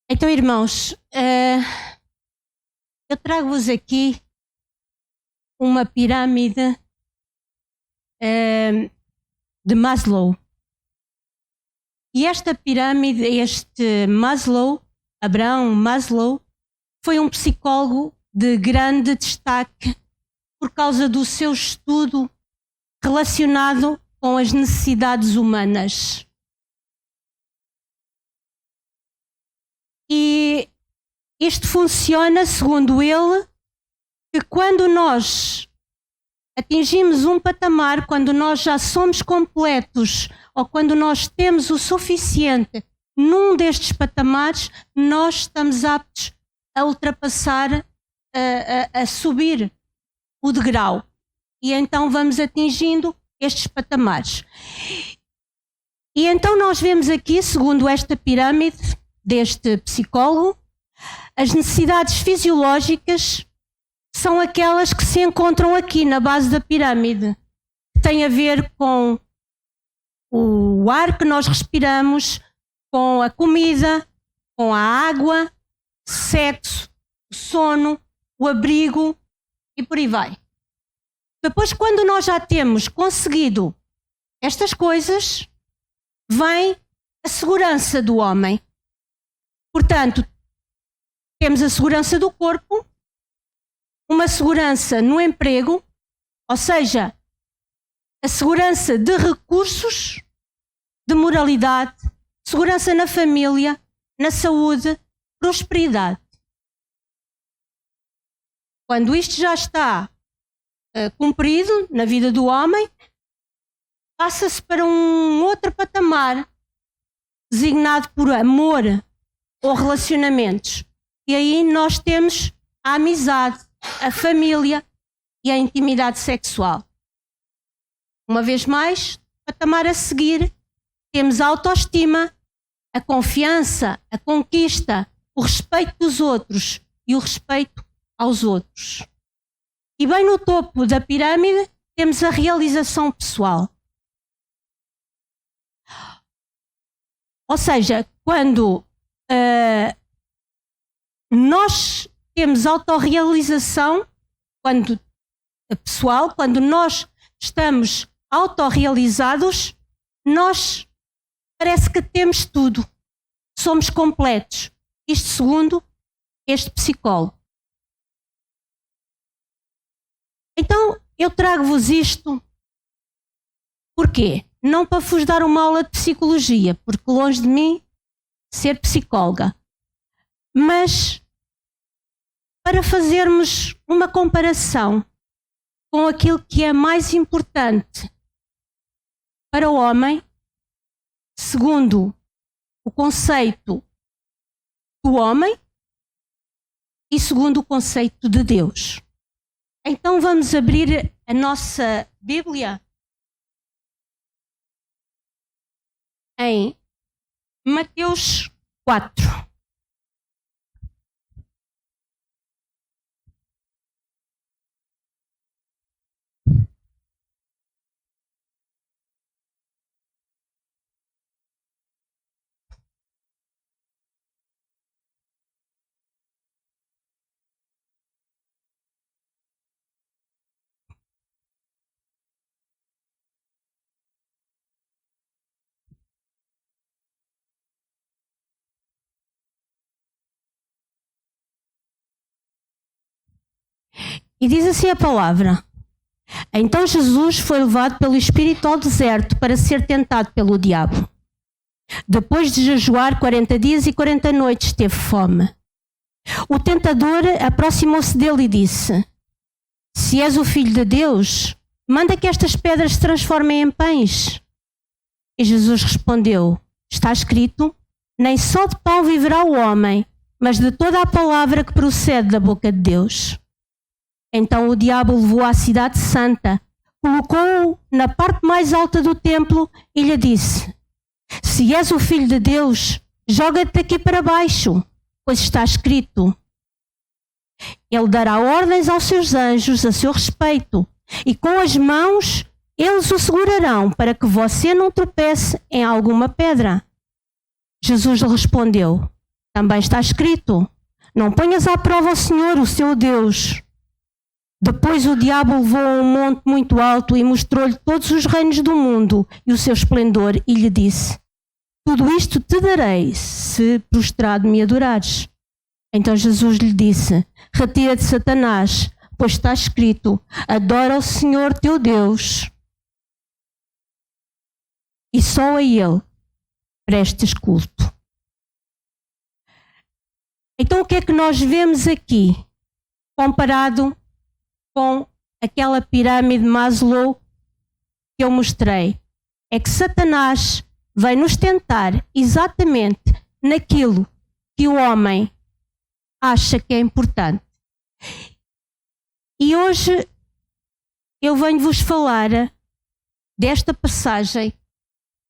Então, irmãos, eu trago-vos aqui uma pirâmide de Maslow. E esta pirâmide, este Maslow, Abraham Maslow, foi um psicólogo de grande destaque por causa do seu estudo relacionado com as necessidades humanas. E isto funciona, segundo ele, que quando nós atingimos um patamar, quando nós já somos completos ou quando nós temos o suficiente num destes patamares, nós estamos aptos a ultrapassar, a subir o degrau. E então vamos atingindo estes patamares. E então nós vemos aqui, segundo esta pirâmide deste psicólogo, as necessidades fisiológicas são aquelas que se encontram aqui na base da pirâmide. Tem a ver com o ar que nós respiramos, com a comida, com a água, sexo, o sono, o abrigo e por aí vai. Depois, quando nós já temos conseguido estas coisas, vem a segurança do homem. Portanto, temos a segurança do corpo, uma segurança no emprego, ou seja, a segurança de recursos, de moralidade, segurança na família, na saúde, prosperidade. Quando isto já está cumprido na vida do homem, passa-se para um outro patamar, designado por amor ou relacionamentos. E aí nós temos a amizade, a família e a intimidade sexual. Uma vez mais, patamar a seguir, temos a autoestima, a confiança, a conquista, o respeito dos outros e o respeito aos outros. E bem no topo da pirâmide temos a realização pessoal. Ou seja, quando nós temos autorrealização, quando pessoal, quando nós estamos autorrealizados, nós parece que temos tudo, somos completos. Isto segundo este psicólogo. Então, eu trago-vos isto, porquê? Não para vos dar uma aula de psicologia, porque longe de mim ser psicóloga, mas para fazermos uma comparação com aquilo que é mais importante para o homem, segundo o conceito do homem e segundo o conceito de Deus. Então vamos abrir a nossa Bíblia em Mateus 4. E diz assim a palavra: Então Jesus foi levado pelo Espírito ao deserto para ser tentado pelo diabo. Depois de jejuar 40 dias e 40 noites, teve fome. O tentador aproximou-se dele e disse: Se és o Filho de Deus, manda que estas pedras se transformem em pães. E Jesus respondeu: Está escrito, nem só de pão viverá o homem, mas de toda a palavra que procede da boca de Deus. Então o diabo o levou à cidade santa, colocou-o na parte mais alta do templo e lhe disse: Se és o Filho de Deus, joga-te daqui para baixo, pois está escrito: Ele dará ordens aos seus anjos a seu respeito, e com as mãos eles o segurarão para que você não tropece em alguma pedra. Jesus lhe respondeu: Também está escrito: não ponhas à prova o Senhor, o seu Deus. Depois o diabo levou a um monte muito alto e mostrou-lhe todos os reinos do mundo e o seu esplendor, e lhe disse: tudo isto te darei, se prostrado me adorares. Então Jesus lhe disse: retira-te, Satanás, pois está escrito: adora o Senhor teu Deus, e só a Ele prestes culto. Então o que é que nós vemos aqui, comparado com aquela pirâmide de Maslow que eu mostrei? É que Satanás vem nos tentar exatamente naquilo que o homem acha que é importante. E hoje eu venho-vos falar desta passagem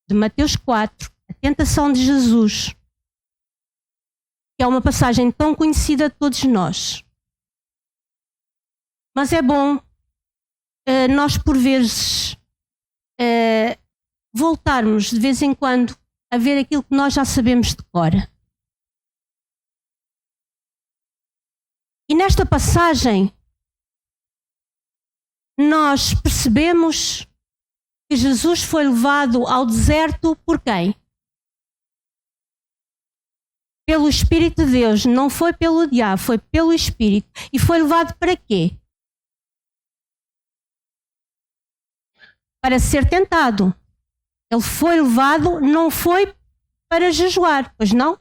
de Mateus 4, a tentação de Jesus, que é uma passagem tão conhecida de todos nós. Mas é bom nós, por vezes, voltarmos de vez em quando a ver aquilo que nós já sabemos de cor. E nesta passagem, nós percebemos que Jesus foi levado ao deserto por quem? Pelo Espírito de Deus, não foi pelo diabo, foi pelo Espírito. E foi levado para quê? Para ser tentado. Ele foi levado, não foi para jejuar, pois não?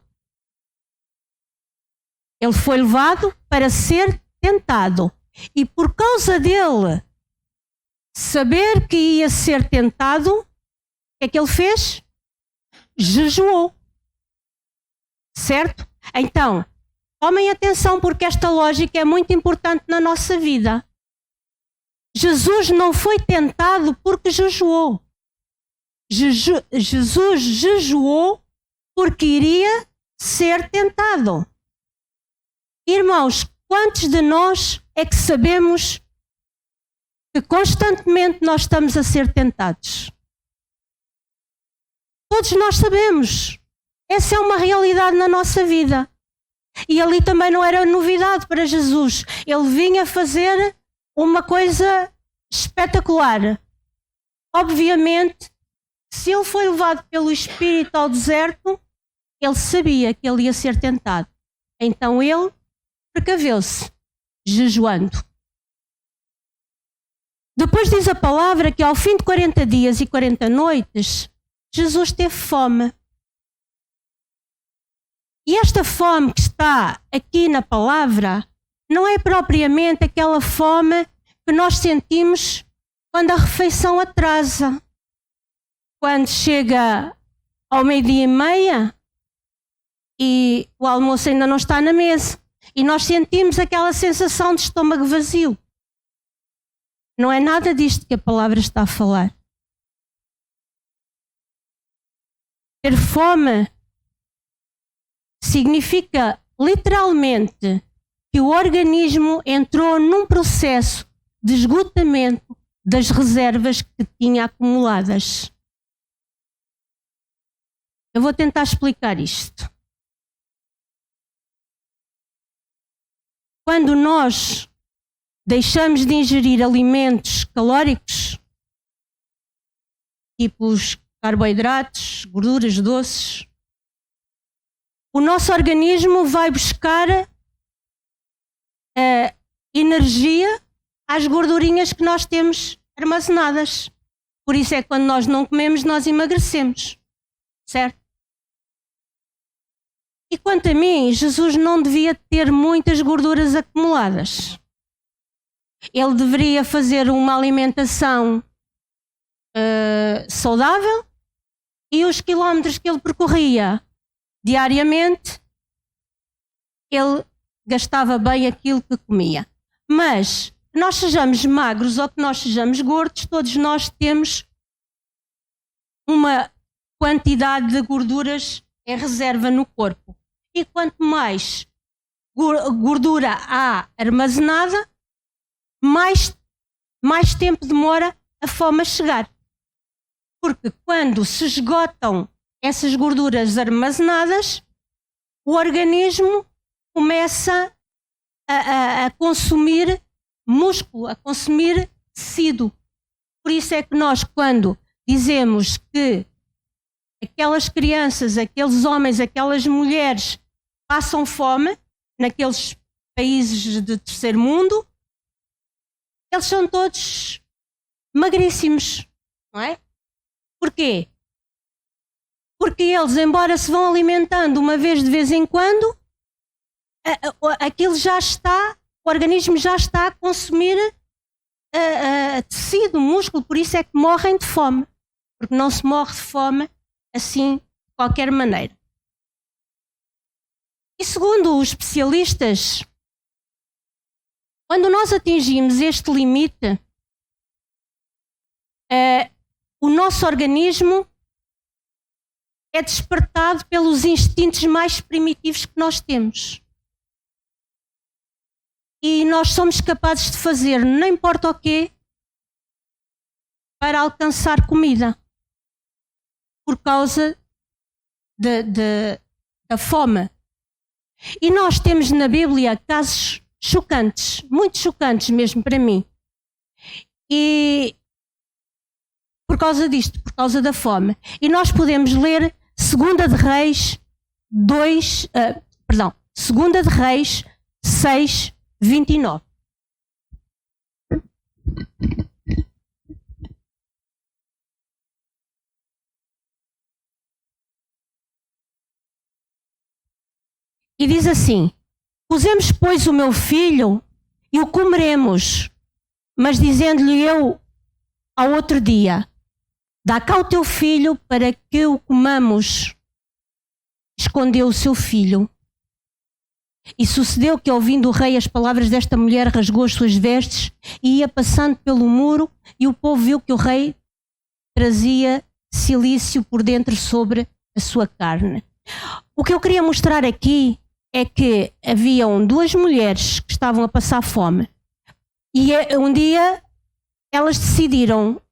Ele foi levado para ser tentado. E por causa dele saber que ia ser tentado, o que é que ele fez? Jejuou. Certo? Então, tomem atenção, porque esta lógica é muito importante na nossa vida. Jesus não foi tentado porque jejuou. Jesus jejuou porque iria ser tentado. Irmãos, quantos de nós é que sabemos que constantemente nós estamos a ser tentados? Todos nós sabemos. Essa é uma realidade na nossa vida. E ali também não era novidade para Jesus. Ele vinha fazer uma coisa espetacular. Obviamente, se ele foi levado pelo Espírito ao deserto, ele sabia que ele ia ser tentado. Então ele precaveu-se, jejuando. Depois diz a palavra que ao fim de 40 dias e 40 noites, Jesus teve fome. E esta fome que está aqui na palavra não é propriamente aquela fome que nós sentimos quando a refeição atrasa. Quando chega ao 12:30 e o almoço ainda não está na mesa. E nós sentimos aquela sensação de estômago vazio. Não é nada disto que a palavra está a falar. Ter fome significa literalmente que o organismo entrou num processo de esgotamento das reservas que tinha acumuladas. Eu vou tentar explicar isto. Quando nós deixamos de ingerir alimentos calóricos, tipo os carboidratos, gorduras doces, o nosso organismo vai buscar energia às gordurinhas que nós temos armazenadas. Por isso é que quando nós não comemos, nós emagrecemos. Certo? E quanto a mim, Jesus não devia ter muitas gorduras acumuladas. Ele deveria fazer uma alimentação saudável e os quilómetros que ele percorria diariamente, ele gastava bem aquilo que comia. Mas que nós sejamos magros ou que nós sejamos gordos, todos nós temos uma quantidade de gorduras em reserva no corpo. E quanto mais gordura há armazenada, mais tempo demora a fome a chegar. Porque quando se esgotam essas gorduras armazenadas, o organismo começa a consumir músculo, a consumir tecido. Por isso é que nós, quando dizemos que aquelas crianças, aqueles homens, aquelas mulheres passam fome naqueles países de terceiro mundo, eles são todos magríssimos, não é? Porquê? Porque eles, embora se vão alimentando uma vez de vez em quando, aquilo já está, o organismo já está a consumir tecido, músculo, por isso é que morrem de fome, porque não se morre de fome assim de qualquer maneira. E segundo os especialistas, quando nós atingimos este limite, o nosso organismo é despertado pelos instintos mais primitivos que nós temos. E nós somos capazes de fazer não importa o quê para alcançar comida, por causa da fome. E nós temos na Bíblia casos chocantes, muito chocantes mesmo para mim. E por causa disto, por causa da fome. E nós podemos ler 2 de Reis 6, 29. E diz assim: pusemos, pois, o meu filho e o comeremos, mas dizendo-lhe eu ao outro dia: dá cá o teu filho para que o comamos. Escondeu o seu filho. E sucedeu que, ouvindo o rei as palavras desta mulher, rasgou as suas vestes e ia passando pelo muro, e o povo viu que o rei trazia cilício por dentro sobre a sua carne. O que eu queria mostrar aqui é que haviam 2 mulheres que estavam a passar fome. E um dia elas decidiram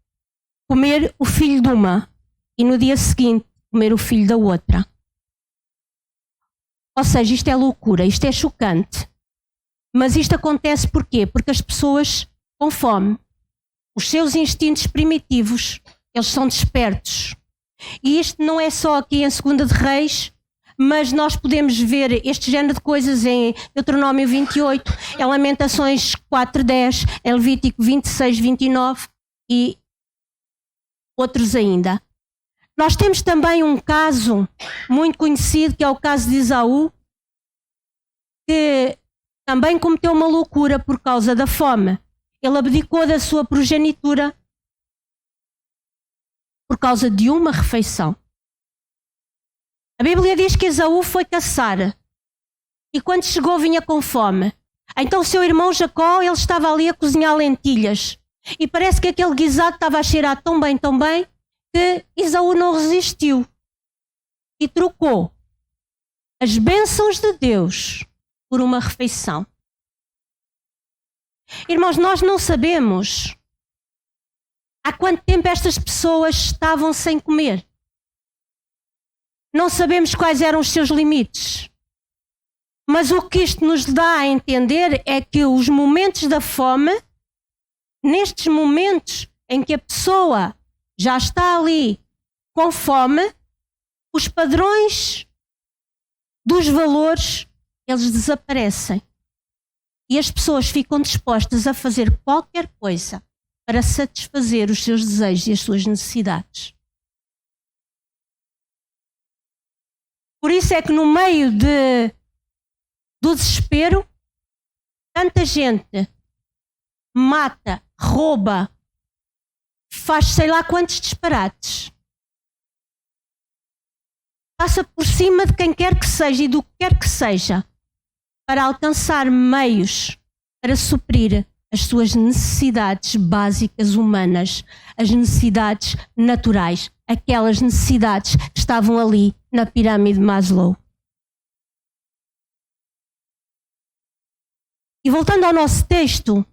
comer o filho de uma e no dia seguinte comer o filho da outra. Ou seja, isto é loucura, isto é chocante. Mas isto acontece porquê? Porque as pessoas com fome, os seus instintos primitivos, eles são despertos. E isto não é só aqui em 2 de Reis, mas nós podemos ver este género de coisas em Deuteronômio 28, em Lamentações 4:10, em Levítico 26:29 e outros ainda. Nós temos também um caso muito conhecido, que é o caso de Esaú, que também cometeu uma loucura por causa da fome. Ele abdicou da sua progenitura por causa de uma refeição. A Bíblia diz que Esaú foi caçar e quando chegou vinha com fome. Então o seu irmão Jacó, ele estava ali a cozinhar lentilhas e parece que aquele guisado estava a cheirar tão bem, que Esaú não resistiu e trocou as bênçãos de Deus por uma refeição. Irmãos, nós não sabemos há quanto tempo estas pessoas estavam sem comer. Não sabemos quais eram os seus limites. Mas o que isto nos dá a entender é que os momentos da fome, nestes momentos em que a pessoa já está ali com fome, os padrões dos valores, eles desaparecem. E as pessoas ficam dispostas a fazer qualquer coisa para satisfazer os seus desejos e as suas necessidades. Por isso é que no meio do desespero, tanta gente mata, rouba, faz sei lá quantos disparates. Passa por cima de quem quer que seja e do que quer que seja para alcançar meios para suprir as suas necessidades básicas humanas, as necessidades naturais, aquelas necessidades que estavam ali na pirâmide de Maslow. E voltando ao nosso texto,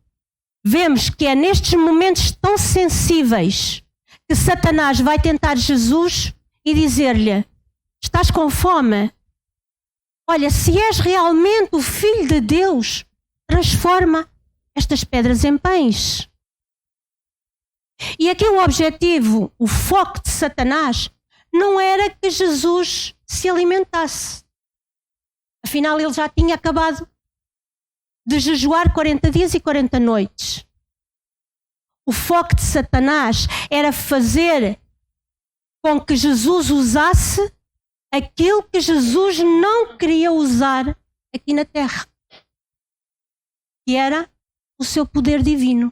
vemos que é nestes momentos tão sensíveis que Satanás vai tentar Jesus e dizer-lhe: estás com fome? olha, se és realmente o Filho de Deus, transforma estas pedras em pães. E aqui o objetivo, o foco de Satanás, não era que Jesus se alimentasse. Afinal, ele já tinha acabado de jejuar 40 dias e 40 noites. O foco de Satanás era fazer com que Jesus usasse aquilo que Jesus não queria usar aqui na terra, que era o seu poder divino.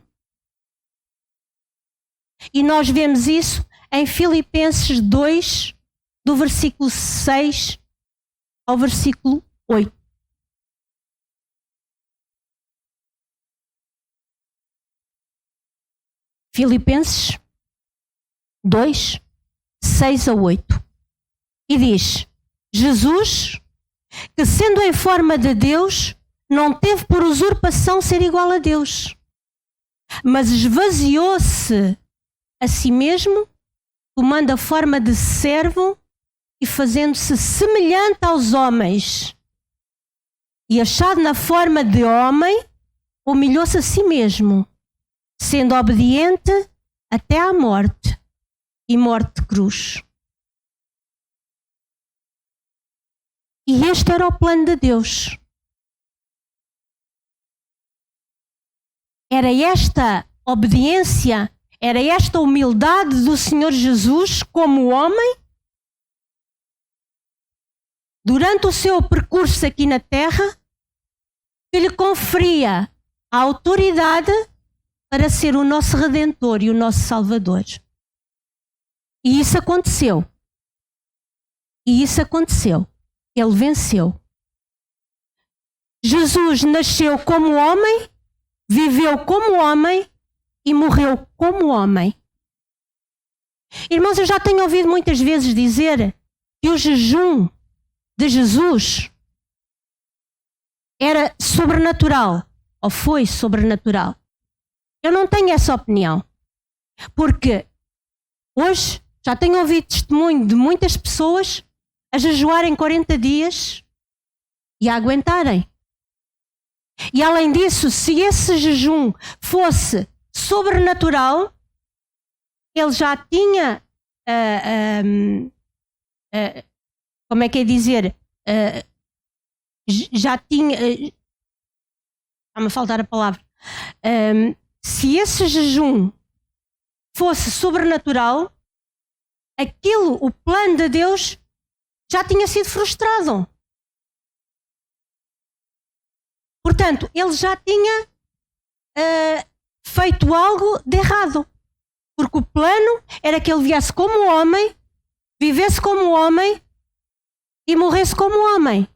E nós vemos isso em Filipenses 2, do versículo 6 ao versículo 8. Filipenses 2, 6 a 8. E diz: Jesus, que sendo em forma de Deus, não teve por usurpação ser igual a Deus, mas esvaziou-se a si mesmo, tomando a forma de servo e fazendo-se semelhante aos homens. E achado na forma de homem, humilhou-se a si mesmo, sendo obediente até à morte e morte de cruz. E este era o plano de Deus. Era esta obediência, era esta humildade do Senhor Jesus como homem, durante o seu percurso aqui na terra, que lhe conferia a autoridade para ser o nosso Redentor e o nosso Salvador. E isso aconteceu. E isso aconteceu. Ele venceu. Jesus nasceu como homem, viveu como homem e morreu como homem. Irmãos, eu já tenho ouvido muitas vezes dizer que o jejum de Jesus era sobrenatural, ou foi sobrenatural. Eu não tenho essa opinião, porque hoje já tenho ouvido testemunho de muitas pessoas a jejuarem 40 dias e a aguentarem. E além disso, se esse jejum fosse sobrenatural, ele já tinha, como é que é dizer, já tinha, está-me a faltar a palavra, se esse jejum fosse sobrenatural, aquilo, o plano de Deus, já tinha sido frustrado. Portanto, ele já tinha feito algo de errado. Porque o plano era que ele viesse como homem, vivesse como homem e morresse como homem.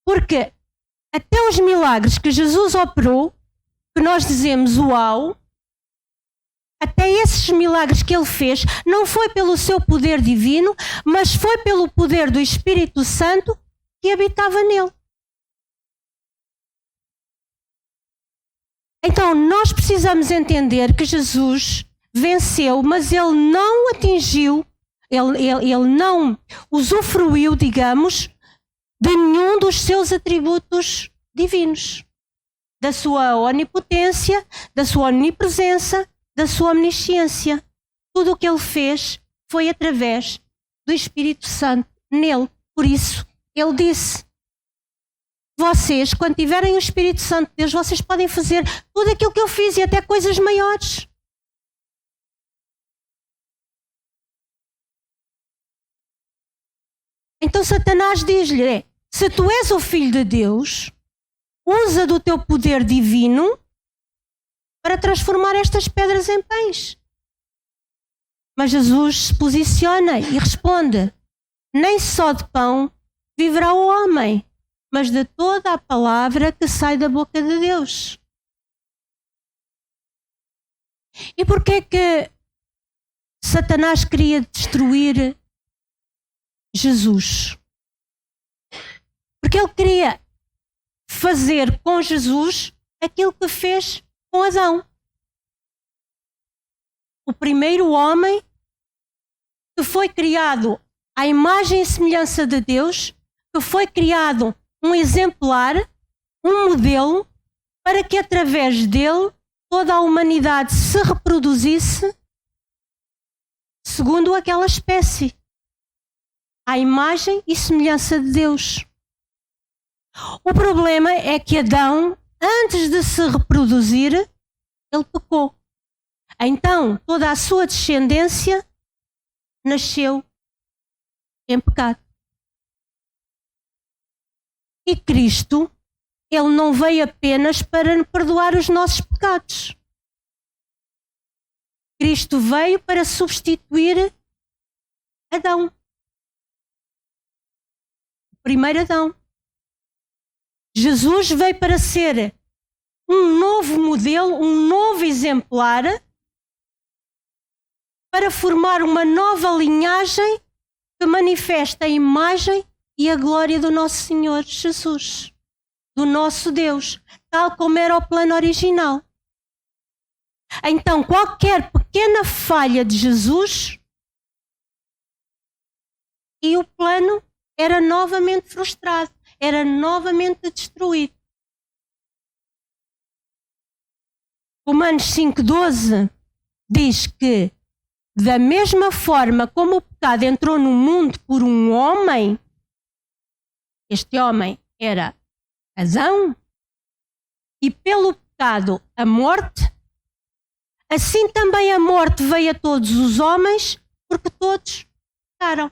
Porque até os milagres que Jesus operou, que nós dizemos uau, até esses milagres que ele fez, não foi pelo seu poder divino, mas foi pelo poder do Espírito Santo que habitava nele. Então, nós precisamos entender que Jesus venceu, mas ele não atingiu, ele não usufruiu, digamos, de nenhum dos seus atributos divinos. Da sua onipotência, da sua onipresença, da sua omnisciência. Tudo o que ele fez foi através do Espírito Santo nele. Por isso, ele disse: vocês, quando tiverem o Espírito Santo de Deus, vocês podem fazer tudo aquilo que eu fiz e até coisas maiores. Então Satanás diz-lhe: se tu és o Filho de Deus, usa do teu poder divino para transformar estas pedras em pães. Mas Jesus se posiciona e responde: nem só de pão viverá o homem, mas de toda a palavra que sai da boca de Deus. E porquê é que Satanás queria destruir Jesus? Porque ele queria fazer com Jesus aquilo que fez com Adão. O primeiro homem que foi criado à imagem e semelhança de Deus, que foi criado um exemplar, um modelo, para que através dele toda a humanidade se reproduzisse segundo aquela espécie, à imagem e semelhança de Deus. O problema é que Adão, antes de se reproduzir, ele pecou. Então, toda a sua descendência nasceu em pecado. E Cristo, ele não veio apenas para perdoar os nossos pecados. Cristo veio para substituir Adão. O primeiro Adão. Jesus veio para ser um novo modelo, um novo exemplar, para formar uma nova linhagem que manifesta a imagem e a glória do nosso Senhor Jesus, do nosso Deus, tal como era o plano original. Então, qualquer pequena falha de Jesus e o plano era novamente frustrado, era novamente destruído. Romanos 5,12 diz que, da mesma forma como o pecado entrou no mundo por um homem, este homem era Adão, e pelo pecado a morte, assim também a morte veio a todos os homens, porque todos pecaram.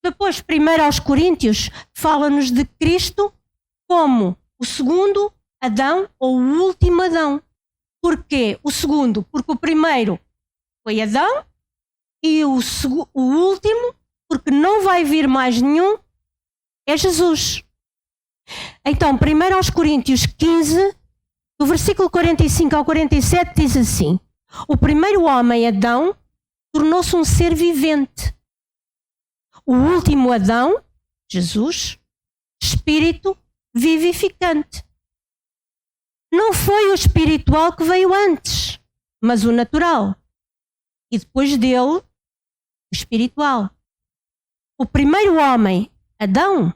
Depois, 1 aos Coríntios, fala-nos de Cristo como o segundo Adão ou o último Adão. Porquê o segundo? Porque o primeiro foi Adão e o último, porque não vai vir mais nenhum, é Jesus. Então, 1 aos Coríntios 15, do versículo 45 ao 47, diz assim: o primeiro homem, Adão, tornou-se um ser vivente. O último Adão, Jesus, espírito vivificante. Não foi o espiritual que veio antes, mas o natural. E depois dele, o espiritual. O primeiro homem, Adão,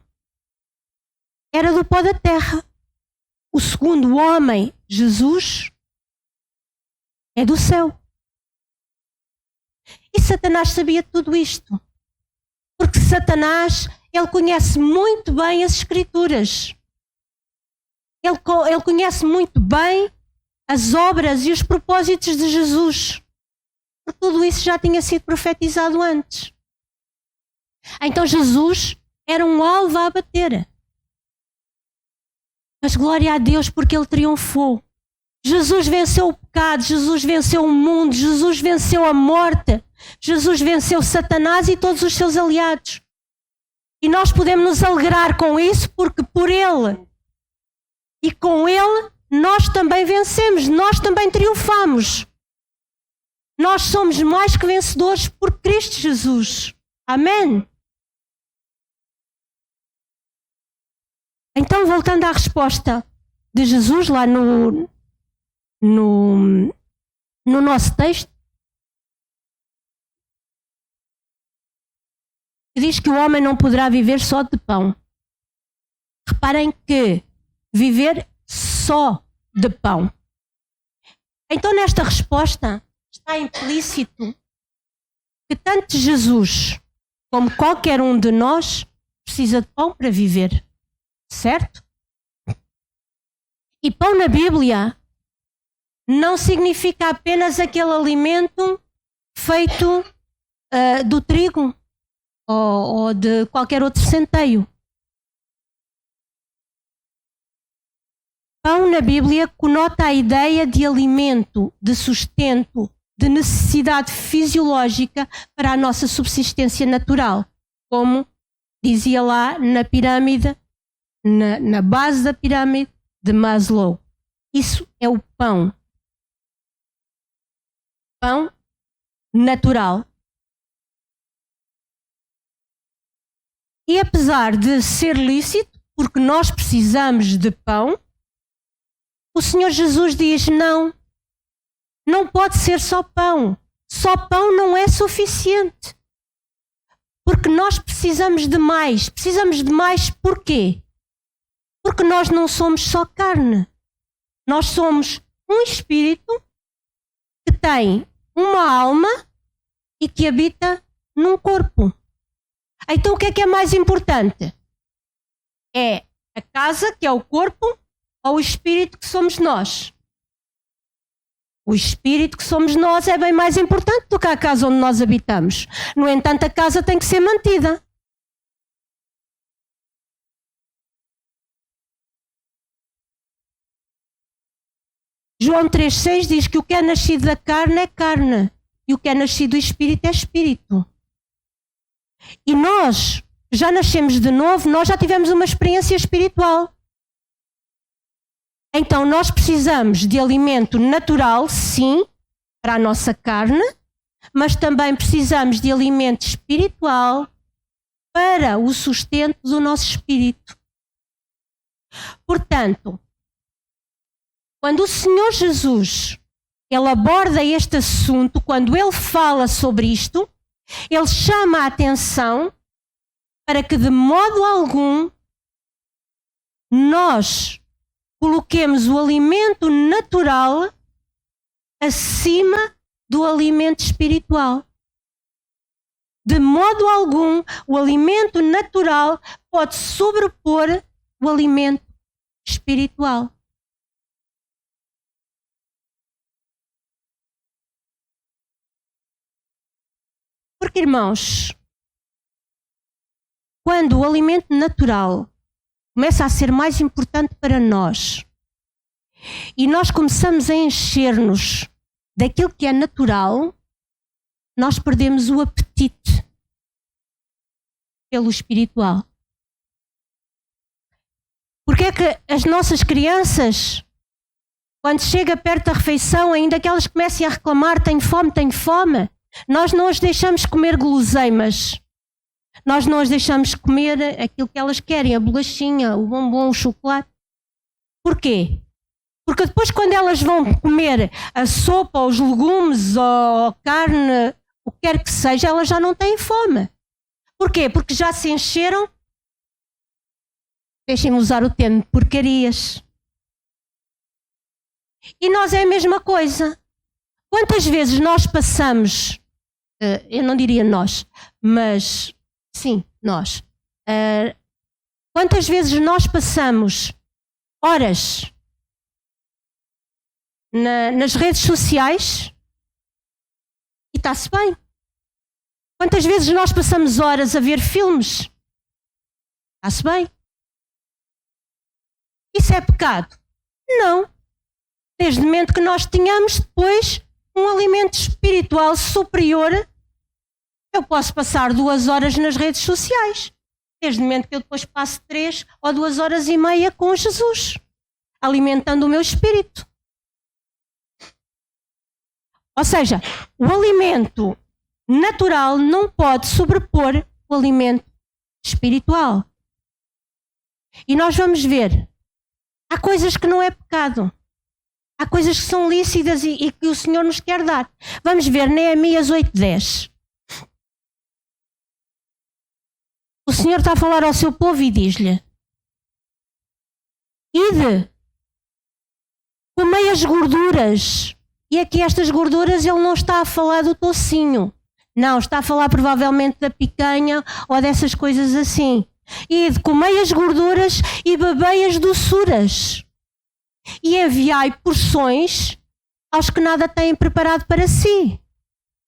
era do pó da terra. O segundo homem, Jesus, é do céu. E Satanás sabia tudo isto. Porque Satanás, ele conhece muito bem as Escrituras. Ele conhece muito bem as obras e os propósitos de Jesus. Porque tudo isso já tinha sido profetizado antes. Então Jesus era um alvo a abater. Mas glória a Deus porque ele triunfou. Jesus venceu o pecado, Jesus venceu o mundo, Jesus venceu a morte, Jesus venceu Satanás e todos os seus aliados. E nós podemos nos alegrar com isso porque por ele e com ele nós também vencemos, nós também triunfamos. Nós somos mais que vencedores por Cristo Jesus. Amém? Então, voltando à resposta de Jesus lá no nosso texto, diz que o homem não poderá viver só de pão. Reparem que viver só de pão. Então, nesta resposta está implícito que tanto Jesus como qualquer um de nós precisa de pão para viver. Certo? E pão na Bíblia não significa apenas aquele alimento feito do trigo ou de qualquer outro centeio. Pão na Bíblia conota a ideia de alimento, de sustento, de necessidade fisiológica para a nossa subsistência natural, como dizia lá na pirâmide, na base da pirâmide de Maslow. Isso é o pão. Pão natural. E apesar de ser lícito, porque nós precisamos de pão, o Senhor Jesus diz não pode ser só pão. Só pão não é suficiente. Porque nós precisamos de mais. Precisamos de mais porquê? Porque nós não somos só carne. Nós somos um espírito que tem uma alma e que habita num corpo. Então o que é mais importante? É a casa, que é o corpo, ou o espírito, que somos nós? O espírito que somos nós é bem mais importante do que a casa onde nós habitamos. No entanto, a casa tem que ser mantida. João 3,6 diz que o que é nascido da carne é carne e o que é nascido do espírito é espírito. E nós já nascemos de novo, nós já tivemos uma experiência espiritual. Então nós precisamos de alimento natural, sim, para a nossa carne, mas também precisamos de alimento espiritual para o sustento do nosso espírito. Portanto, quando o Senhor Jesus ele aborda este assunto, quando ele fala sobre isto, ele chama a atenção para que de modo algum nós coloquemos o alimento natural acima do alimento espiritual. De modo algum, o alimento natural pode sobrepor o alimento espiritual. Porque, irmãos, quando o alimento natural começa a ser mais importante para nós e nós começamos a encher-nos daquilo que é natural, nós perdemos o apetite pelo espiritual. Porque é que as nossas crianças, quando chega perto da refeição, ainda que elas comecem a reclamar, tenho fome, nós não as deixamos comer guloseimas. Nós não as deixamos comer aquilo que elas querem, a bolachinha, o bombom, o chocolate. Porquê? Porque depois, quando elas vão comer a sopa, os legumes, ou carne, o que quer que seja, elas já não têm fome. Porquê? Porque já se encheram, deixem-me usar o termo, porcarias. E nós é a mesma coisa. Quantas vezes nós passamos, eu não diria nós, mas sim, nós. Quantas vezes nós passamos horas nas redes sociais e está-se bem? Quantas vezes nós passamos horas a ver filmes? Está-se bem? Isso é pecado? Não. Desde o momento que nós tenhamos depois um alimento espiritual superior, eu posso passar 2 horas nas redes sociais. Desde o momento que eu depois passo 3 ou 2 horas e meia com Jesus, alimentando o meu espírito. Ou seja, o alimento natural não pode sobrepor o alimento espiritual. E nós vamos ver, há coisas que não é pecado. Há coisas que são lícitas e que o Senhor nos quer dar. Vamos ver Neemias 8:10. O Senhor está a falar ao seu povo e diz-lhe: Ide, comei as gorduras. E aqui estas gorduras ele não está a falar do toucinho. Não, está a falar provavelmente da picanha ou dessas coisas assim. Ide, comei as gorduras e bebei as doçuras. E enviai porções aos que nada têm preparado para si.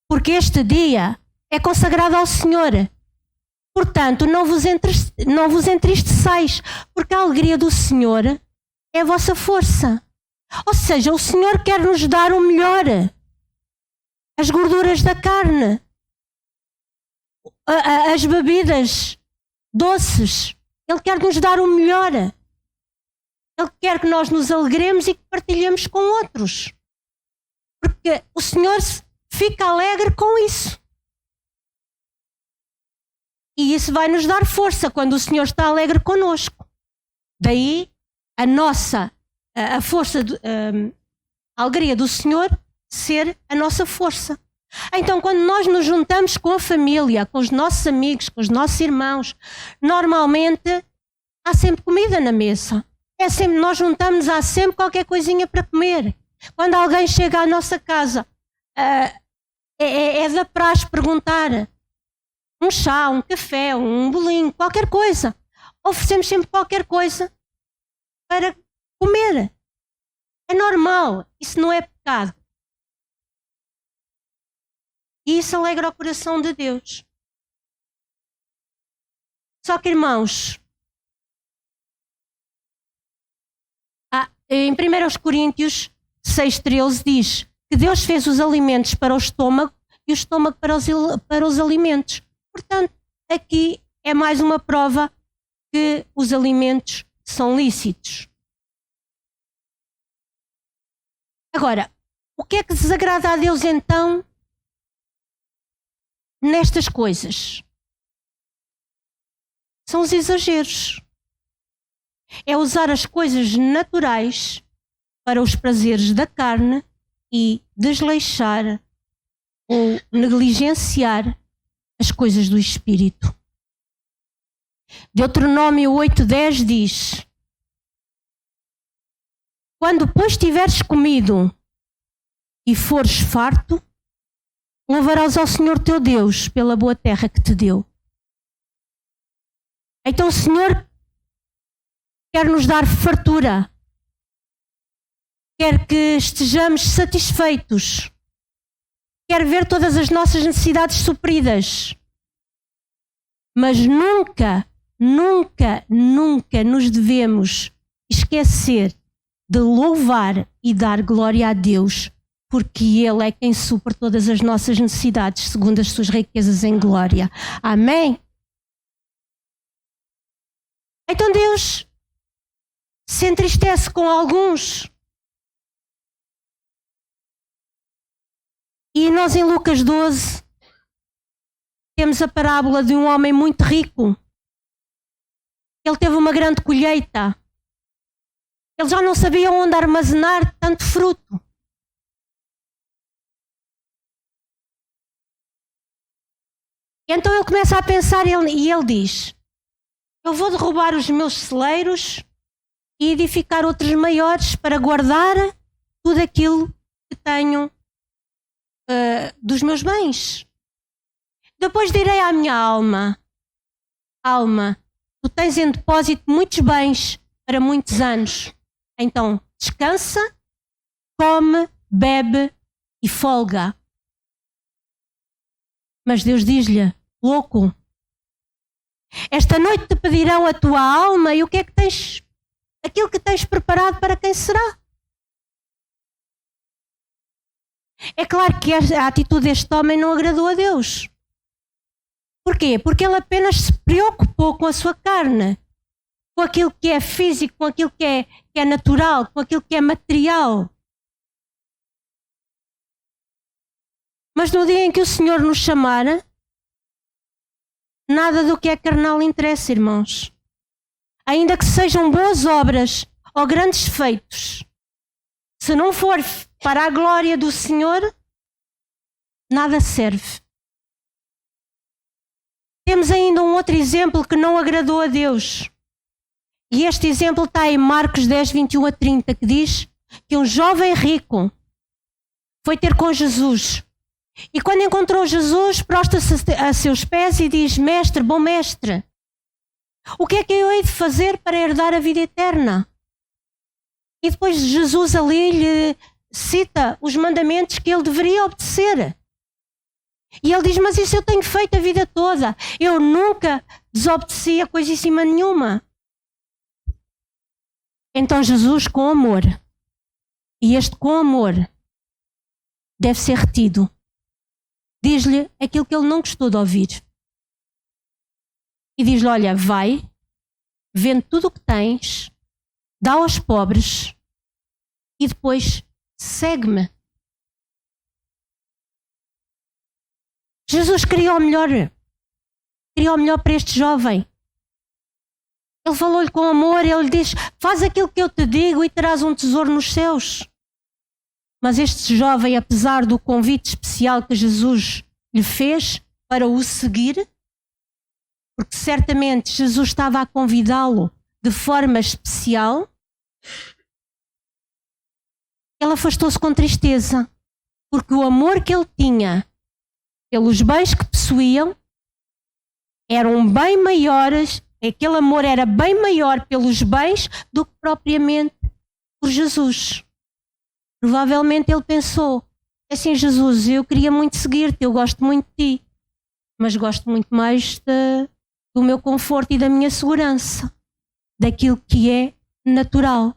Porque este dia é consagrado ao Senhor. Portanto, não vos entristeçais, porque a alegria do Senhor é a vossa força. Ou seja, o Senhor quer nos dar o melhor. As gorduras da carne, as bebidas doces. Ele quer nos dar o melhor. Ele quer que nós nos alegremos e que partilhemos com outros. Porque o Senhor fica alegre com isso. E isso vai nos dar força quando o Senhor está alegre conosco. Daí a força, a alegria do Senhor ser a nossa força. Então, quando nós nos juntamos com a família, com os nossos amigos, com os nossos irmãos, normalmente há sempre comida na mesa. Nós juntamos, há sempre qualquer coisinha para comer. Quando alguém chega à nossa casa, é da praxe perguntar um chá, um café, um bolinho, qualquer coisa. Oferecemos sempre qualquer coisa para comer. É normal, isso não é pecado. E isso alegra o coração de Deus. Só que, irmãos, em 1 Coríntios 6,13 diz que Deus fez os alimentos para o estômago e o estômago para os alimentos. Portanto, aqui é mais uma prova que os alimentos são lícitos. Agora, o que é que desagrada a Deus então nestas coisas? São os exageros. É usar as coisas naturais para os prazeres da carne e desleixar ou negligenciar as coisas do Espírito. Deuteronômio 8,10 diz: quando, pois, tiveres comido e fores farto, louvarás ao Senhor teu Deus pela boa terra que te deu. Então o Senhor quer nos dar fartura, quer que estejamos satisfeitos, quer ver todas as nossas necessidades supridas. Mas nunca, nunca, nunca nos devemos esquecer de louvar e dar glória a Deus, porque Ele é quem supre todas as nossas necessidades, segundo as suas riquezas em glória. Amém? Então Deus se entristece com alguns. E nós em Lucas 12 temos a parábola de um homem muito rico. Ele teve uma grande colheita. Ele já não sabia onde armazenar tanto fruto. E então ele começa a pensar e ele diz: eu vou derrubar os meus celeiros e edificar outros maiores para guardar tudo aquilo que tenho dos meus bens. Depois direi à minha alma: alma, tu tens em depósito muitos bens para muitos anos. Então descansa, come, bebe e folga. Mas Deus diz-lhe: louco, esta noite te pedirão a tua alma e o que é que tens, aquilo que tens preparado para quem será? É claro que a atitude deste homem não agradou a Deus. Porquê? Porque ele apenas se preocupou com a sua carne, com aquilo que é físico, com aquilo que é natural, com aquilo que é material. Mas no dia em que o Senhor nos chamar, nada do que é carnal interessa, irmãos. Ainda que sejam boas obras ou grandes feitos, se não for para a glória do Senhor, nada serve. Temos ainda um outro exemplo que não agradou a Deus. E este exemplo está em Marcos 10, 21 a 30, que diz que um jovem rico foi ter com Jesus. E quando encontrou Jesus, prostra-se a seus pés e diz: mestre, bom mestre, o que é que eu hei de fazer para herdar a vida eterna? E depois Jesus ali lhe cita os mandamentos que ele deveria obedecer. E ele diz: mas isso eu tenho feito a vida toda. Eu nunca desobedeci a coisíssima nenhuma. Então Jesus, com amor, e este com amor deve ser retido, diz-lhe aquilo que ele não gostou de ouvir. E diz-lhe: olha, vai, vende tudo o que tens, dá aos pobres e depois segue-me. Jesus queria o melhor para este jovem. Ele falou-lhe com amor, ele lhe diz: faz aquilo que eu te digo e terás um tesouro nos céus. Mas este jovem, apesar do convite especial que Jesus lhe fez para o seguir, porque certamente Jesus estava a convidá-lo de forma especial, ele afastou-se com tristeza, porque o amor que ele tinha pelos bens que possuíam eram bem maiores, aquele amor era bem maior pelos bens do que propriamente por Jesus. Provavelmente ele pensou, assim, Jesus, eu queria muito seguir-te, eu gosto muito de ti, mas gosto muito mais do meu conforto e da minha segurança, daquilo que é natural.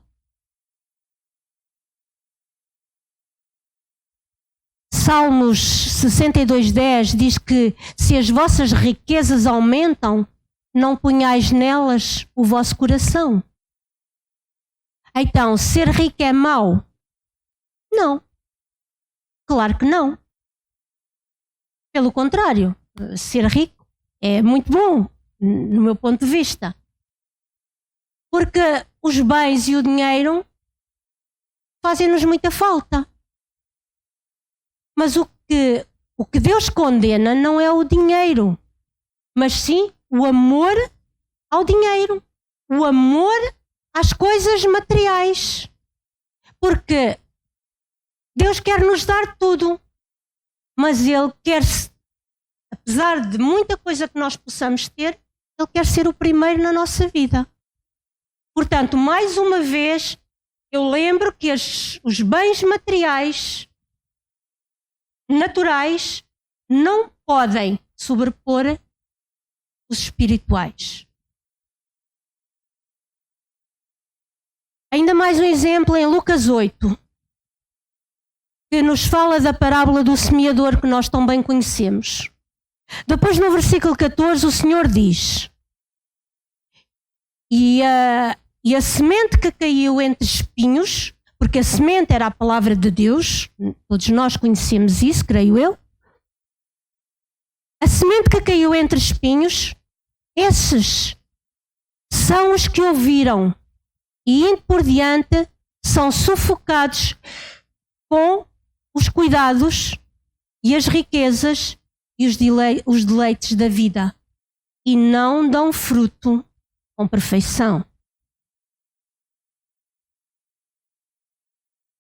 Salmos 62:10 diz que se as vossas riquezas aumentam, não ponhais nelas o vosso coração. Então, ser rico é mau? Não. Claro que não. Pelo contrário, ser rico é muito bom, no meu ponto de vista. Porque os bens e o dinheiro fazem-nos muita falta. Mas o que Deus condena não é o dinheiro, mas sim o amor ao dinheiro, o amor às coisas materiais. Porque Deus quer nos dar tudo, mas Ele quer, apesar de muita coisa que nós possamos ter, Ele quer ser o primeiro na nossa vida. Portanto, mais uma vez, eu lembro que os bens materiais naturais não podem sobrepor os espirituais. Ainda mais um exemplo em Lucas 8, que nos fala da parábola do semeador que nós tão bem conhecemos. Depois, no versículo 14, o Senhor diz: E a semente que caiu entre espinhos, porque a semente era a palavra de Deus, todos nós conhecemos isso, creio eu. A semente que caiu entre espinhos, esses são os que ouviram e indo por diante são sufocados com os cuidados e as riquezas e os deleites da vida e não dão fruto com perfeição.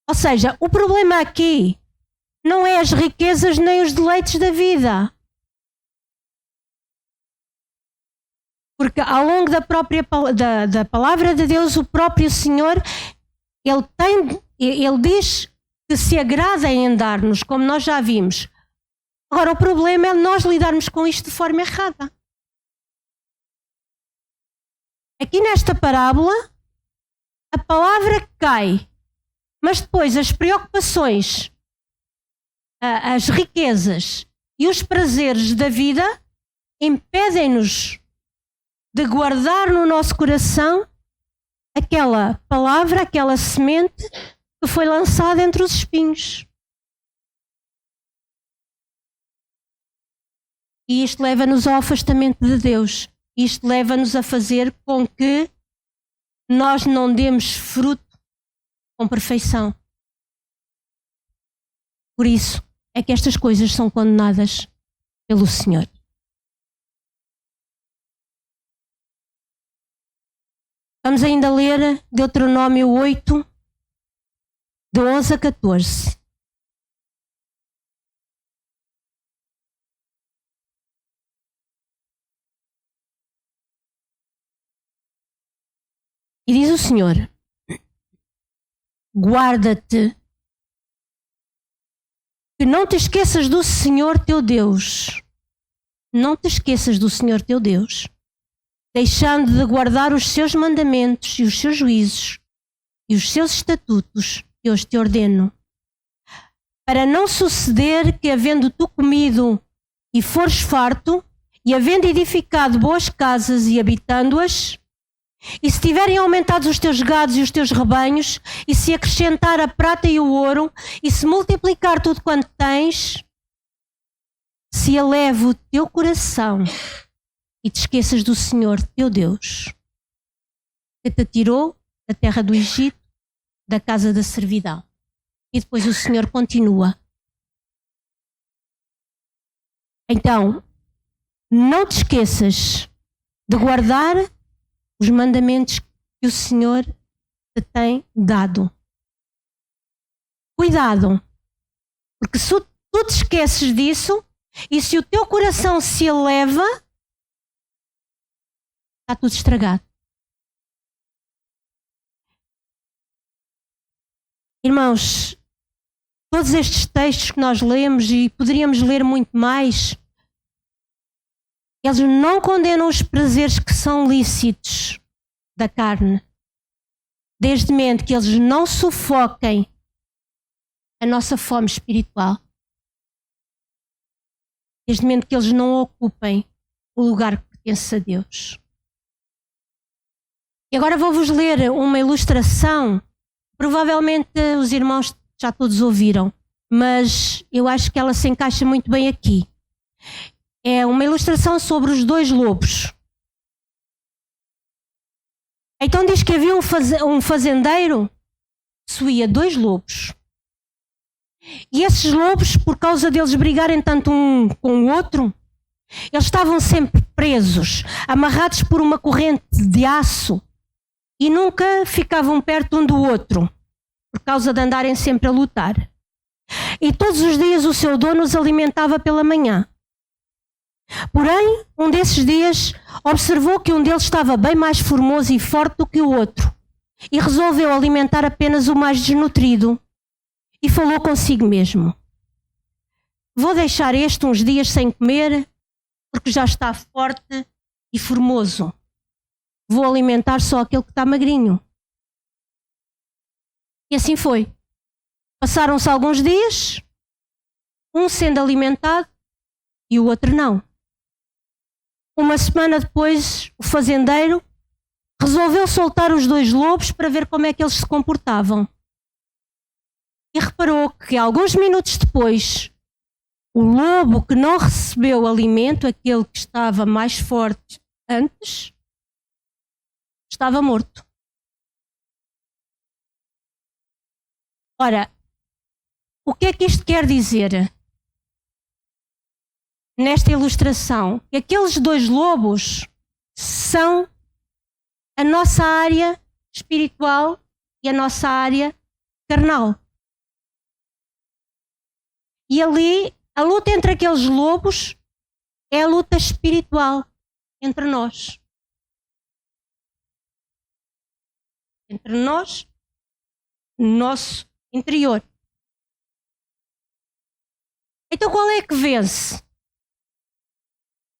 Ou seja, o problema aqui não é as riquezas nem os deleites da vida. Porque ao longo da palavra de Deus, o próprio Senhor, Ele diz que se agrada em dar-nos, como nós já vimos. Agora, o problema é nós lidarmos com isto de forma errada. Aqui nesta parábola, a palavra cai, mas depois as preocupações, as riquezas e os prazeres da vida impedem-nos de guardar no nosso coração aquela palavra, aquela semente que foi lançada entre os espinhos. E isto leva-nos ao afastamento de Deus. Isto leva-nos a fazer com que nós não demos fruto com perfeição. Por isso é que estas coisas são condenadas pelo Senhor. Vamos ainda ler Deuteronômio 8, de 11 a 14. E diz o Senhor: guarda-te, que não te esqueças do Senhor teu Deus. Não te esqueças do Senhor teu Deus, deixando de guardar os seus mandamentos e os seus juízos e os seus estatutos que hoje te ordeno. Para não suceder que, havendo tu comido e fores farto, e havendo edificado boas casas e habitando-as, e se tiverem aumentado os teus gados e os teus rebanhos, e se acrescentar a prata e o ouro, e se multiplicar tudo quanto tens, se eleve o teu coração e te esqueças do Senhor teu Deus, que te tirou da terra do Egito, da casa da servidão. E depois o Senhor continua. Então, não te esqueças de guardar os mandamentos que o Senhor te tem dado. Cuidado, porque se tu te esqueces disso e se o teu coração se eleva, está tudo estragado. Irmãos, todos estes textos que nós lemos, e poderíamos ler muito mais, eles não condenam os prazeres que são lícitos da carne, desde que eles não sufoquem a nossa fome espiritual, desde que eles não ocupem o lugar que pertence a Deus. E agora vou-vos ler uma ilustração, provavelmente os irmãos já todos ouviram, mas eu acho que ela se encaixa muito bem aqui. É uma ilustração sobre os dois lobos. Então diz que havia um fazendeiro que possuía dois lobos. E esses lobos, por causa deles brigarem tanto um com o outro, eles estavam sempre presos, amarrados por uma corrente de aço e nunca ficavam perto um do outro, por causa de andarem sempre a lutar. E todos os dias o seu dono os alimentava pela manhã. Porém, um desses dias, observou que um deles estava bem mais formoso e forte do que o outro e resolveu alimentar apenas o mais desnutrido. E falou consigo mesmo: vou deixar este uns dias sem comer, porque já está forte e formoso. Vou alimentar só aquele que está magrinho. E assim foi. Passaram-se alguns dias, um sendo alimentado e o outro não. Uma semana depois, o fazendeiro resolveu soltar os dois lobos para ver como é que eles se comportavam. E reparou que alguns minutos depois, o lobo que não recebeu alimento, aquele que estava mais forte antes, estava morto. Ora, o que é que isto quer dizer? Nesta ilustração, que aqueles dois lobos são a nossa área espiritual e a nossa área carnal. E ali, a luta entre aqueles lobos é a luta espiritual entre nós. Entre nós, no nosso interior. Então qual é que vence?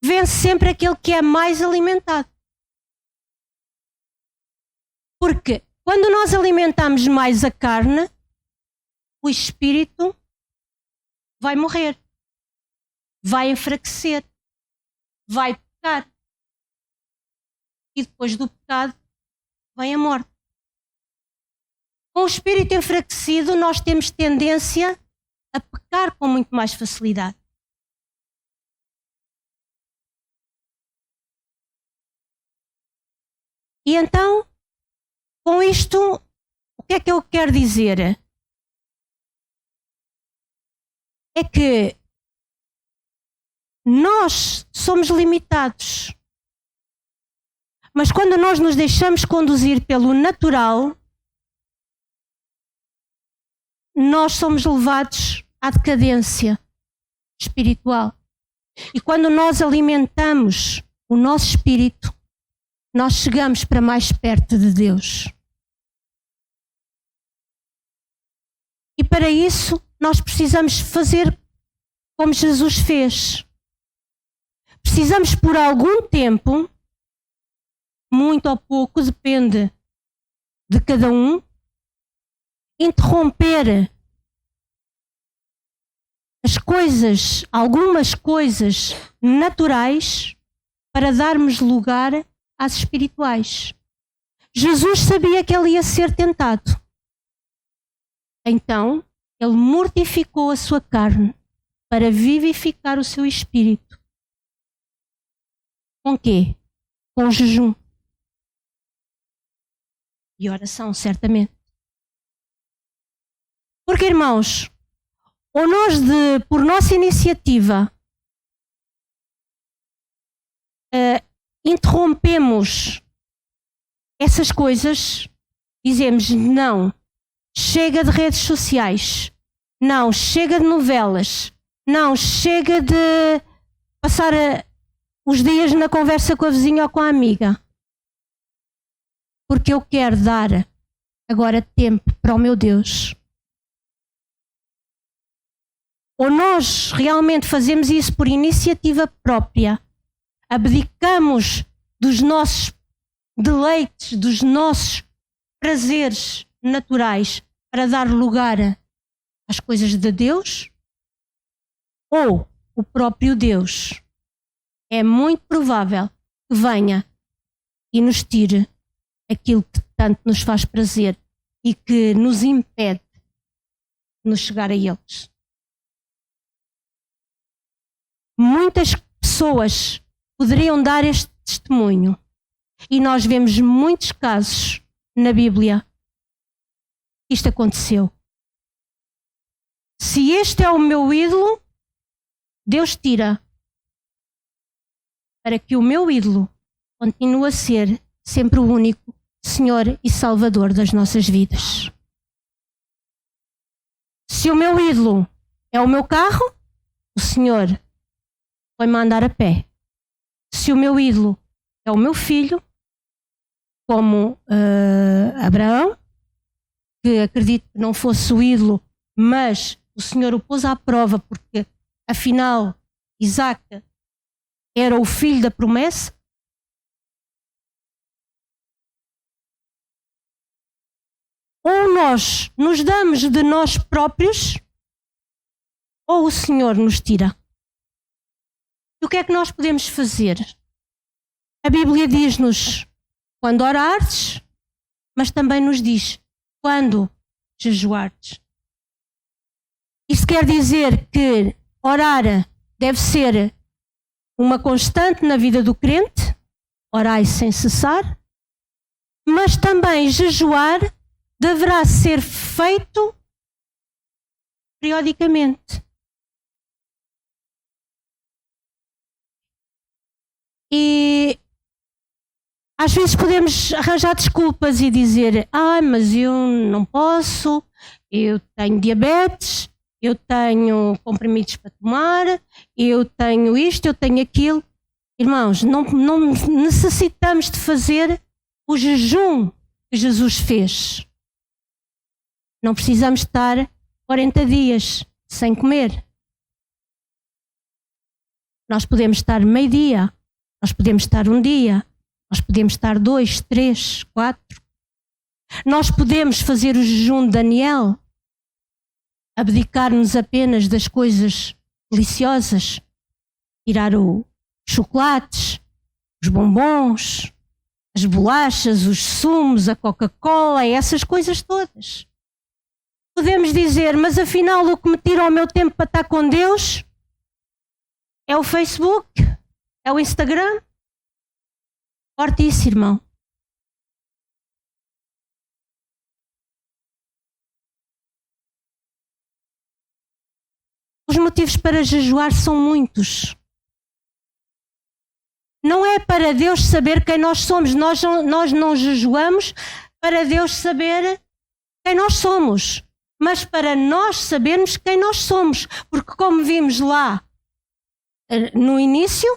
Vence sempre aquele que é mais alimentado. Porque quando nós alimentamos mais a carne, o espírito vai morrer, vai enfraquecer, vai pecar. E depois do pecado vem a morte. Com o espírito enfraquecido, nós temos tendência a pecar com muito mais facilidade. E então, com isto, o que é que eu quero dizer? É que nós somos limitados. Mas quando nós nos deixamos conduzir pelo natural, nós somos levados à decadência espiritual. E quando nós alimentamos o nosso espírito, nós chegamos para mais perto de Deus. E para isso, nós precisamos fazer como Jesus fez. Precisamos, por algum tempo, muito ou pouco, depende de cada um, interromper as coisas, algumas coisas naturais, para darmos lugar às espirituais. Jesus sabia que ele ia ser tentado. Então, ele mortificou a sua carne para vivificar o seu espírito. Com quê? Com jejum. E oração, certamente. Porque, irmãos, ou nós, por nossa iniciativa, interrompemos essas coisas, dizemos não, chega de redes sociais, não, chega de novelas, não, chega de passar os dias na conversa com a vizinha ou com a amiga, porque eu quero dar agora tempo para o meu Deus. Ou nós realmente fazemos isso por iniciativa própria, abdicamos dos nossos deleites, dos nossos prazeres naturais para dar lugar às coisas de Deus, ou o próprio Deus é muito provável que venha e nos tire aquilo que tanto nos faz prazer e que nos impede de nos chegar a eles. Muitas pessoas poderiam dar este testemunho e nós vemos muitos casos na Bíblia que isto aconteceu. Se este é o meu ídolo, Deus tira para que o meu ídolo continue a ser sempre o único Senhor e Salvador das nossas vidas. Se o meu ídolo é o meu carro, o Senhor põe-me a andar a pé. Se o meu ídolo é o meu filho, como Abraão, que acredito que não fosse o ídolo, mas o Senhor o pôs à prova porque, afinal, Isaac era o filho da promessa. Ou nós nos damos de nós próprios, ou o Senhor nos tira. E o que é que nós podemos fazer? A Bíblia diz-nos quando orares, mas também nos diz quando jejuares. Isto quer dizer que orar deve ser uma constante na vida do crente, orai sem cessar, mas também jejuar deverá ser feito periodicamente. E às vezes podemos arranjar desculpas e dizer: mas eu não posso, eu tenho diabetes, eu tenho comprimidos para tomar, eu tenho isto, eu tenho aquilo. Irmãos, não necessitamos de fazer o jejum que Jesus fez. Não precisamos estar 40 dias sem comer. Nós podemos estar meio-dia, nós podemos estar um dia, nós podemos estar 2, 3, 4. Nós podemos fazer o jejum de Daniel, abdicar-nos apenas das coisas deliciosas, tirar os chocolates, os bombons, as bolachas, os sumos, a Coca-Cola, essas coisas todas. Podemos dizer: mas afinal o que me tira o meu tempo para estar com Deus é o Facebook, é o Instagram. Corte isso, irmão. Os motivos para jejuar são muitos. Não é para Deus saber quem nós somos. Nós não jejuamos para Deus saber quem nós somos, mas para nós sabermos quem nós somos. Porque, como vimos lá no início,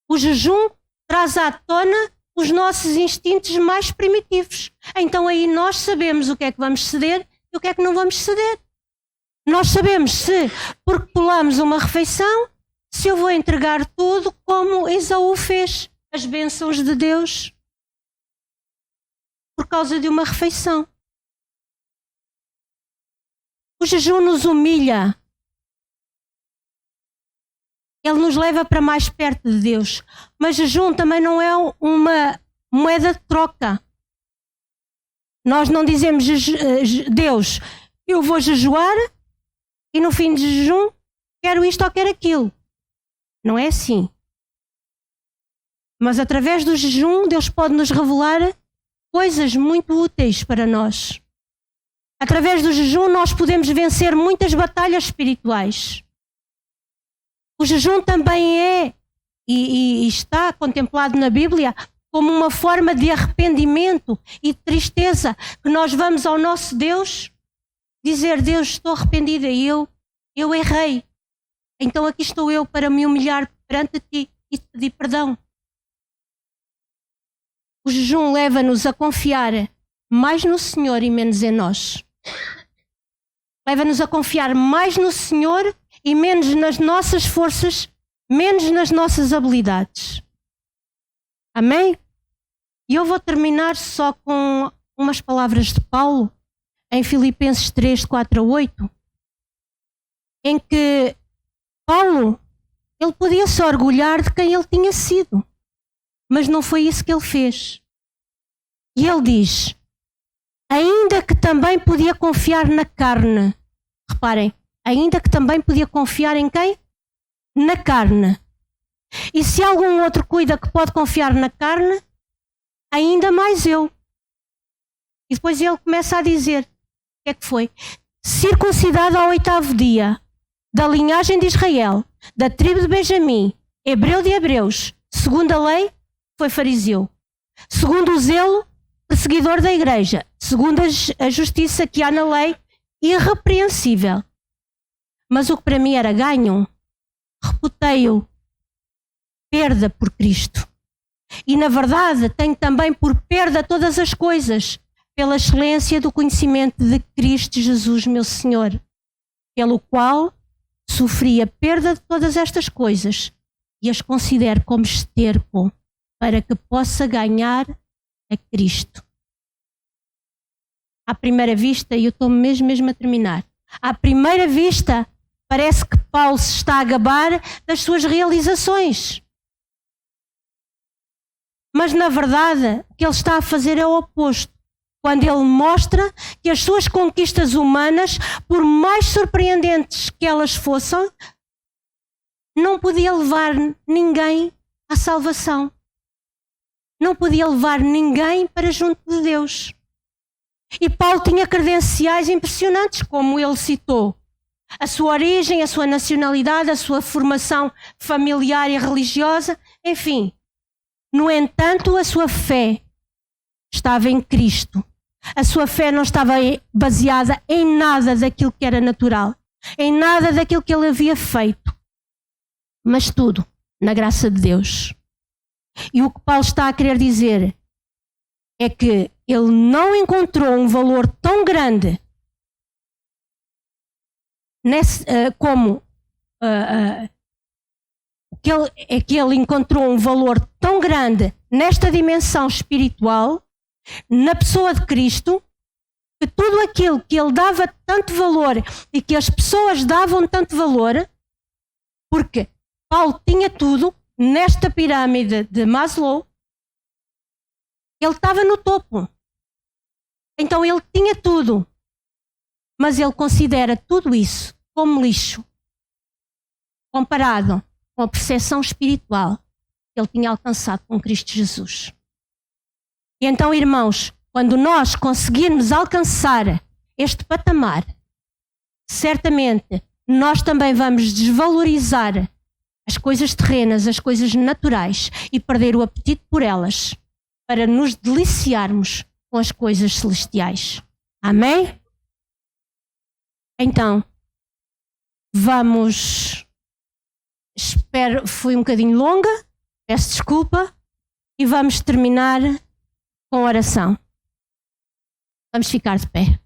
o jejum traz à tona os nossos instintos mais primitivos. Então aí nós sabemos o que é que vamos ceder e o que é que não vamos ceder. Nós sabemos se, porque pulamos uma refeição, se eu vou entregar tudo como Esaú fez, as bênçãos de Deus, por causa de uma refeição. O jejum nos humilha. Ele nos leva para mais perto de Deus. Mas jejum também não é uma moeda de troca. Nós não dizemos: Deus, eu vou jejuar e no fim de jejum quero isto ou quero aquilo. Não é assim. Mas através do jejum Deus pode nos revelar coisas muito úteis para nós. Através do jejum nós podemos vencer muitas batalhas espirituais. O jejum também é, e está contemplado na Bíblia, como uma forma de arrependimento e de tristeza, que nós vamos ao nosso Deus dizer: Deus, estou arrependida, eu errei. Então aqui estou eu para me humilhar perante ti e te pedir perdão. O jejum leva-nos a confiar mais no Senhor e menos em nós. Leva-nos a confiar mais no Senhor e menos nas nossas forças, menos nas nossas habilidades. Amém? E eu vou terminar só com umas palavras de Paulo, em Filipenses 3, 4 a 8, em que Paulo, ele podia se orgulhar de quem ele tinha sido, mas não foi isso que ele fez. E ele diz: ainda que também podia confiar na carne. Reparem, ainda que também podia confiar em quem? Na carne. E se algum outro cuida que pode confiar na carne, ainda mais eu. E depois ele começa a dizer: o que é que foi? Circuncidado ao 8º dia, da linhagem de Israel, da tribo de Benjamim, hebreu de hebreus, segundo a lei, foi fariseu. Segundo o zelo, perseguidor da igreja. Segundo a justiça que há na lei, irrepreensível. Mas o que para mim era ganho, reputei-o perda por Cristo. E na verdade tenho também por perda todas as coisas, pela excelência do conhecimento de Cristo Jesus, meu Senhor, pelo qual sofri a perda de todas estas coisas e as considero como esterco, para que possa ganhar a Cristo. À primeira vista, e eu estou mesmo a terminar, à primeira vista parece que Paulo se está a gabar das suas realizações. Mas na verdade o que ele está a fazer é o oposto, quando ele mostra que as suas conquistas humanas, por mais surpreendentes que elas fossem, não podia levar ninguém à salvação. Não podia levar ninguém para junto de Deus. E Paulo tinha credenciais impressionantes, como ele citou: a sua origem, a sua nacionalidade, a sua formação familiar e religiosa, enfim. No entanto, a sua fé estava em Cristo. A sua fé não estava baseada em nada daquilo que era natural, em nada daquilo que ele havia feito, mas tudo na graça de Deus. E o que Paulo está a querer dizer é que ele não encontrou um valor tão grande que ele encontrou um valor tão grande nesta dimensão espiritual, na pessoa de Cristo, que tudo aquilo que ele dava tanto valor e que as pessoas davam tanto valor, porque Paulo tinha tudo nesta pirâmide de Maslow, ele estava no topo. Então ele tinha tudo, mas ele considera tudo isso como lixo, comparado com a percepção espiritual que ele tinha alcançado com Cristo Jesus. E então, irmãos, quando nós conseguirmos alcançar este patamar, certamente nós também vamos desvalorizar as coisas terrenas, as coisas naturais e perder o apetite por elas, para nos deliciarmos com as coisas celestiais. Amém? Então, vamos... Espero, fui um bocadinho longa, peço desculpa, e vamos terminar com oração. Vamos ficar de pé.